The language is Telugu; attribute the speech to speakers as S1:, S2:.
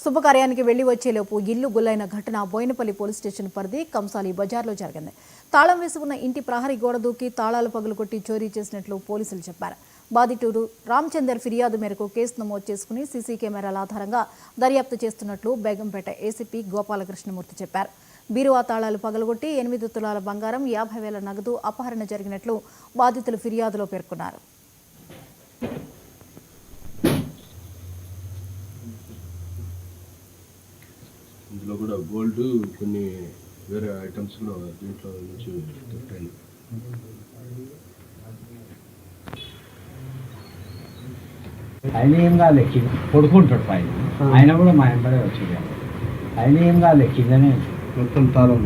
S1: శుభకార్యానికి వెళ్లి వచ్చేలోపు ఇల్లు గుల్లైన ఘటన బోయినపల్లి పోలీస్ స్టేషన్ పరిధి కంసాలి బజార్లో జరిగింది. తాళం వేసి ఉన్న ఇంటి ప్రహరీ గోడ దూకి తాళాలు పగులుకొట్టి చోరీ చేసినట్లు పోలీసులు చెప్పారు. బాధితుడు రామచందర్ ఫిర్యాదు మేరకు కేసు నమోదు చేసుకుని సీసీ కెమెరాల ఆధారంగా దర్యాప్తు చేస్తున్నట్లు బేగంపేట ఏసీపీ గోపాలకృష్ణమూర్తి చెప్పారు. బీరువా తాళాలు పగలగొట్టి 8 తులాల బంగారం 50,000 నగదు అపహరణ జరిగినట్లు బాధితులు ఫిర్యాదులో పేర్కొన్నారు.
S2: ఇందులో కూడా గోల్డ్ కొన్ని వేరే ఐటమ్స్ కూడా దీంట్లో నుంచి దొరికాయి.
S3: ఆయన ఏం కాదు పడుకుంటాడు పైన, ఆయన కూడా మా వెంబడే వచ్చేది. ఆయన ఏం కాదు కిందనే
S2: మొత్తం తాళం